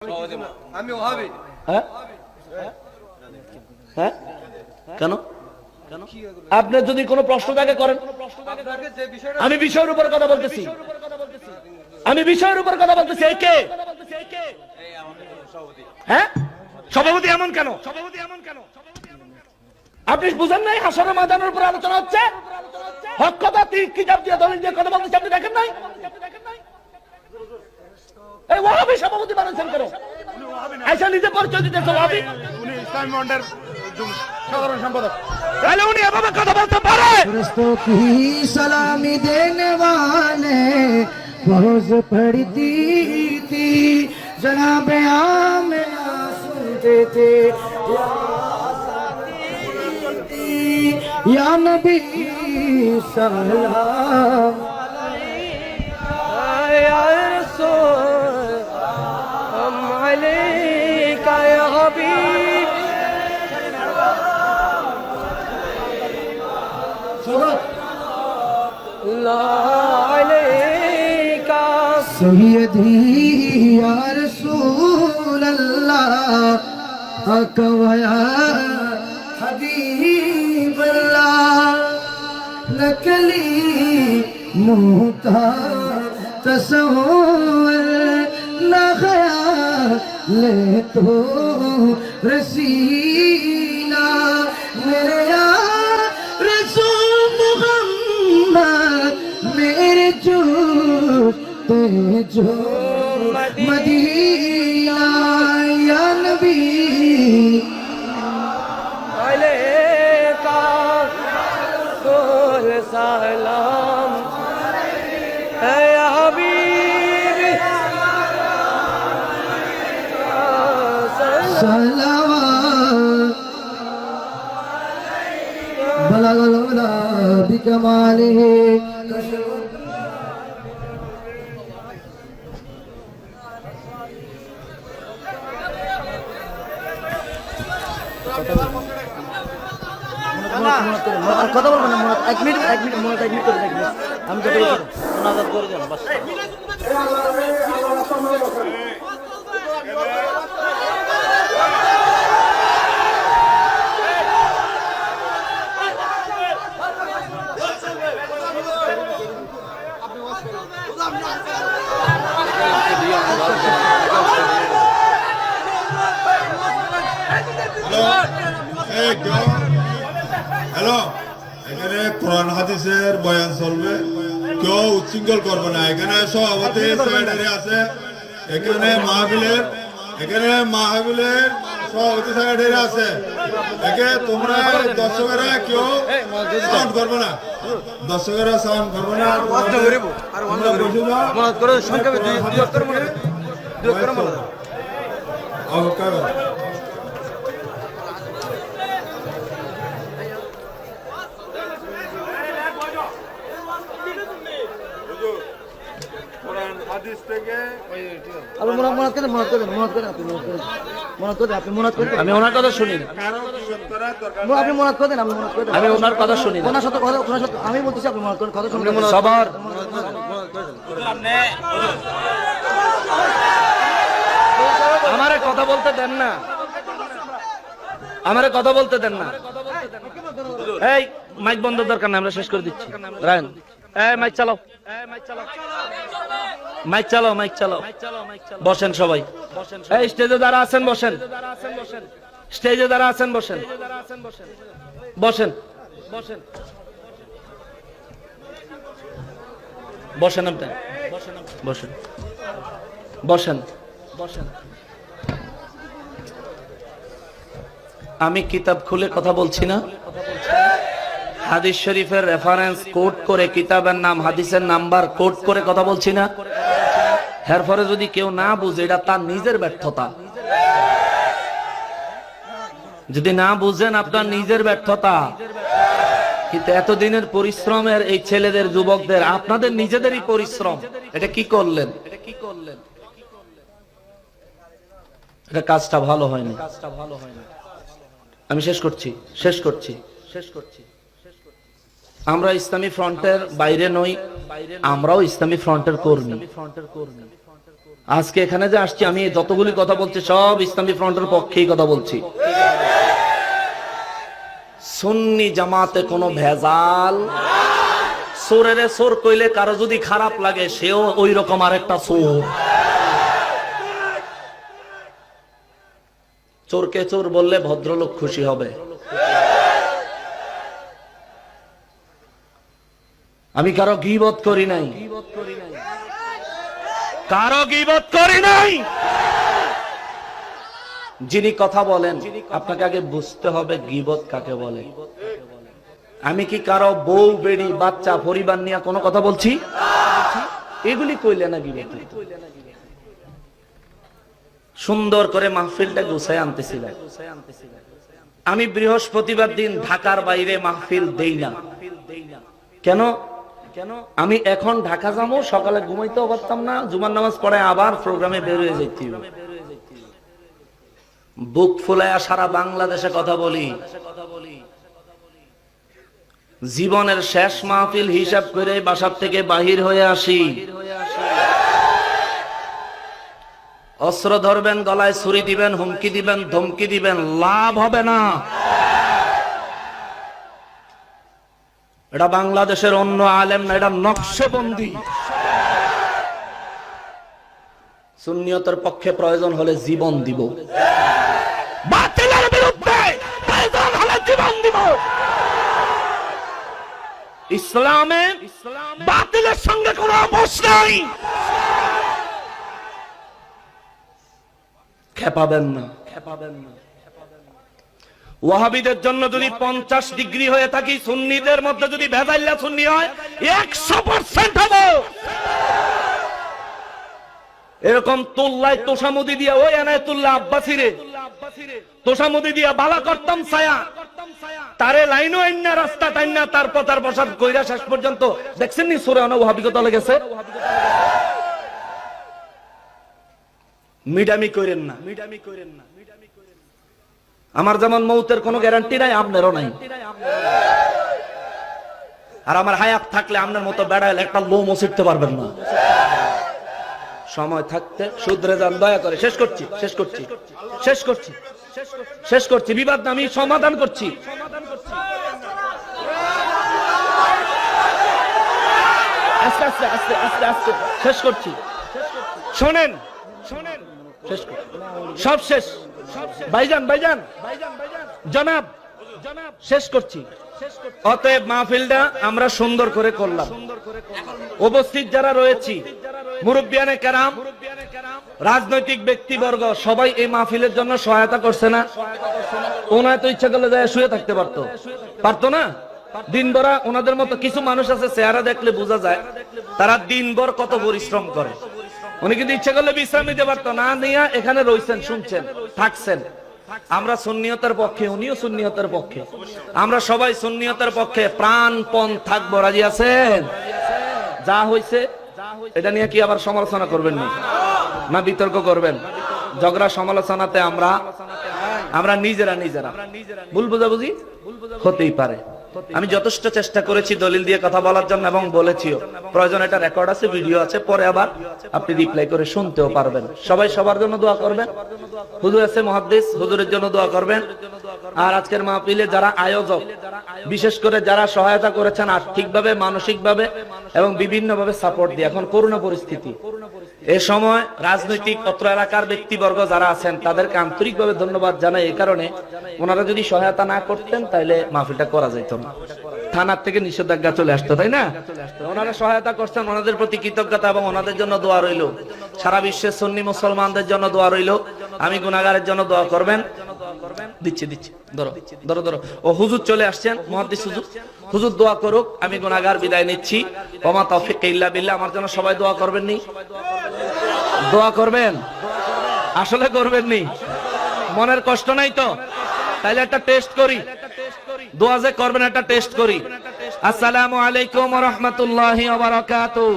আমি ওহাবি। হ্যাঁ হ্যাঁ কেন কেন? আপনি যদি কোনো প্রশ্ন থাকে করেন। আমি বিষয়ের উপর কথা বলতেছি, আমি বিষয়ের উপর কথা বলতেছি। কে? হ্যাঁ সভাপতি এমন কেন? সভাপতি এমন কেন? আপনি বুঝেন নাই? হাসরের ময়দানের উপর আলোচনা হচ্ছে। হক কথা কিতাব দিয়ে দলিল দিয়ে কথা বলতেছি, আপনি দেখেন নাই? এই ওয়াহাবি সভাপতি বানাচ্ছেন কেন? আইসা নিজে পরিচয় দিতেছে ওয়াহাবি। উনি ইসলামী মন্ডলের সাধারণ সম্পাদক। তাহলে উনি এভাবে কথা বলতে পারে? दोस्तों की सलामी देने वाले फौज पढ़ती थी, जनाब आमिना सुनते थे, या नबी सलाम या रसूल अलैका या हबीब। सैयदी या रसूल अल्लाह अकवया हबीब अल्लाह, नकली मुहता तस्वुर न ख्याल तो रसीला, मेरे यार रसूल मुहम्मद, मेरे जो जो मदीना या नबी अलैका रसूल सलाम या हबीब सलावत बलगल उला बिकमालिही। কথা বলবো না, এক মিনিট করে দেখবো। আমি যত মোনাজাত করে দিলাম বাস। হ্যালো, এখানে কোরআন হাদিসের বয়ান চলবে, কেউ উচ্ছৃঙ্খল করবে না। এখানে সভাপতি সেক্রেটারি আছে, এখানে মাহফিলের সভাপতি সেক্রেটারি আছে। একে তোমরা দর্শকেরা কেউ সাউন্ড করবে না, দর্শকেরা সাউন্ড করবে না। আমি ওনার কথা শুনি, আপনি মনাত করে দেন, আমি ওনার কথা শুনি। আমি বলতেছি আপনি মনাত করেন, কথা শুনবেন সবার আমারে কথা বলতে দেন না, আমারে কথা বলতে দেন না। এই মাইক বন্ধ দরকার না, আমরা শেষ করে দিচ্ছি। রায়ন এই মাইক চালাও, মাইক চালাও, মাইক চালাও। বসেন সবাই, এই স্টেজে যারা আছেন বসেন, স্টেজে যারা আছেন বসেন, বসেন বসেন বসেন আপনি বসেন বসেন বসেন। আমি কিতাব খুলে কথা বলছি না, হাদিস শরীফের রেফারেন্স কোট করে, কিতাবের নাম হাদিসের নাম্বার কোট করে কথা বলছি না। এরপরে যদি কেউ না বুঝে, এটা তার নিজের ব্যর্থতা। যদি না বুঝেন, আপনার নিজের ব্যর্থতা। কিন্তু এতদিনের পরিশ্রমের এই ছেলেদের, যুবকদের, আপনাদের নিজেদেরই পরিশ্রম। এটা কি করলেন? এটা কাজটা ভালো হয়নি। আমি শেষ করছি। আমরা ইসলামী ফ্রন্টের বাইরে নই, আমরাও ইসলামী ফ্রন্টের কর্মী। আজকে এখানে যে আসছি আমি যতগুলি কথা বলছি সব ইসলামী ফ্রন্টের পক্ষেই কথা বলছি। সুন্নি জামাতে কোনো ভেজাল, সোরেরে সোর কইলে কারো যদি খারাপ লাগে সেও ওই রকম আরেকটা চোর। চোরকে চোর বললে ভদ্রলোক খুশি হবে। আমি কারো গীবত করি নাই, কারো গীবত করি নাই। যিনি কথা বলেন আপনাকে আগে বুঝতে হবে গীবত কাকে বলে। আমি কি কারো বউ বেড়ি বাচ্চা পরিবার নিয়ে কোনো কথা বলছি? এগুলি কইলে না গীবত। সুন্দর করে মাহফিলটা গুছায় আনতেছিলাম। আমি বৃহস্পতিবার দিন ঢাকার বাইরে মাহফিল দেই না। কেন? আমি এখন ঢাকা যাবো, সকালে ঘুমাইতেও পারতাম না, জুমার নামাজ পড়ে আবার প্রোগ্রামে বের হয়ে যেতে হবে। বুক ফুলায়া সারা বাংলাদেশে কথা বলি। জীবনের শেষ মাহফিল হিসাব করে বাসার থেকে বাহির হয়ে আসি। অস্ত্র ধরবেন, গলায় ছুরি দিবেন, হুমকি দিবেন, ধমকি দিবেন, লাভ হবে না। এটা বাংলাদেশের অন্য আলেম না, এটা নকশবন্দি। সুন্নিয়তের পক্ষে প্রয়োজন হলে জীবন দিব, বাতিলের বিরুদ্ধে প্রয়োজন হলে জীবন দিব। ইসলামে বাতিলের সঙ্গে কোনো আপোষ নাই। খেপাবেন না, খেপাবেন না। ওয়াহাবিদের জন্য যদি 50 ডিগ্রি হয়ে থাকি, সুন্নিদের মধ্যে যদি ভেজাইল্লা সুন্নি হয় 100% হবো। এরকম তোল্লাই তোষামুদি দিয়া ওই এনায়েতুল্লাহ আব্বাসীরে তোষামুদি দিয়া বালা করতাম ছায়া, তারে লাইনও আইনা রাস্তা টাইনা তারপর তার বসার কইরা শেষ পর্যন্ত দেখছেন নি সূরা আনা ওয়াহাবিগত লেগেছে। মিডামি করেন না, মিডামি করেন না। আমার যেমন মৌতের কোনো গ্যারান্টি নাই, আপনারও নাই। আর আমার হায়াত থাকলে আপনার মতো বেড়াইলে একটা লোম ছিটতে পারবেন না। সময় থাকতে শুধরে যান, দয়া করে। শেষ করছি, শেষ করছি, শেষ করছি, শেষ করছি। বিবাদ আমি সমাধান করছি। আস্তে আস্তে আস্তে আস্তে আস্তে শেষ করছি। শোনেন, শোনেন, শেষ করছি, সব শেষ। ভাইজান, ভাইজান, জনাব, জনাব, শেষ করছি। অতএব মাহফিলটা আমরা সুন্দর করে করলাম। উপস্থিত যারা রয়েছি, মুরব্বিয়ানে কেরাম, রাজনৈতিক ব্যক্তিবর্গ, সবাই এই মাহফিলের জন্য সহায়তা করছে না? ওনায় তো ইচ্ছা করলে যায় শুয়ে থাকতে পারতো, পারতো না? দিনভর ওনাদের মতো কিছু মানুষ আছে, চেহারা দেখলে বোঝা যায় তারা দিনভর কত পরিশ্রম করে। উনি কিন্তু ইচ্ছা করলে বিশ্রাম নিতে পারতো না, নিয়ে এখানে রয়েছেন, শুনছেন, থাকছেন। আমরা সুন্নিয়তের পক্ষে, উনিও সুন্নিয়তের পক্ষে, আমরা সবাই সুন্নিয়তের পক্ষে প্রাণপণ থাকবো। রাজি আছেন? যা হয়েছে এটা নিয়ে কি আবার সমালোচনা করবেন না বিতর্ক করবেন? ঝগড়া সমালোচনাতে আমরা নিজেরা ভুল বোঝাবুঝি হতেই পারে। আমি যথেষ্ট চেষ্টা করেছি দলিল দিয়ে কথা বলার জন্য, এবং বলেছিও। প্রয়োজন এটা রেকর্ড আছে, ভিডিও আছে, পরে আবার আপনি রিপ্লাই করে শুনতেও পারবেন। সবাই সবার জন্য দোয়া করবেন। হুজুর আছে মুহাদ্দিস, হুজুরের জন্য দোয়া করবেন। আর আজকের মাহফিলে যারা আয়োজক, বিশেষ করে যারা সহায়তা করেছেন আর্থিকভাবে, মানসিকভাবে এবং বিভিন্নভাবে সাপোর্ট দিয়ে, এখন করোনা পরিস্থিতি, এ সময় রাজনৈতিক অত্র এলাকার ব্যক্তিবর্গ যারা আছেন তাদেরকে আন্তরিকভাবে ধন্যবাদ জানাই। এই কারণে ওনারা যদি সহায়তা না করতেন তাহলে মাহফিলটা করা যেত না, থানার থেকে নিষেধাজ্ঞা চলে আসতো, তাই না? ওনারা সহায়তা করছেন, ওনাদের প্রতি কৃতজ্ঞতা এবং ওনাদের জন্য দোয়া রইল। সারা বিশ্বের সুন্নি মুসলমানদের জন্য দোয়া রইল। আমি গুনাহগারের জন্য দোয়া করবেন। দিচ্ছি দিচ্ছি, ধরো ধরো ধরো। ও হুজুর চলে আসছেন, মুহাদ্দিস হুজুর, হুজুর দোয়া করুক। আমি গুনাহগার বিদায় নিচ্ছি। ওমা তাওফিক ইল্লা বিল্লাহ। আমার জন্য সবাই দোয়া করবেন নি? দোয়া করবেন? আসলে করবেন নি? মনের কষ্ট নাই তো? তাইলে একটা টেস্ট করি, দোয়া যে করবেন একটা টেস্ট করি। আসসালামু আলাইকুম ওয়া রাহমাতুল্লাহি ওয়া বারাকাতুহু।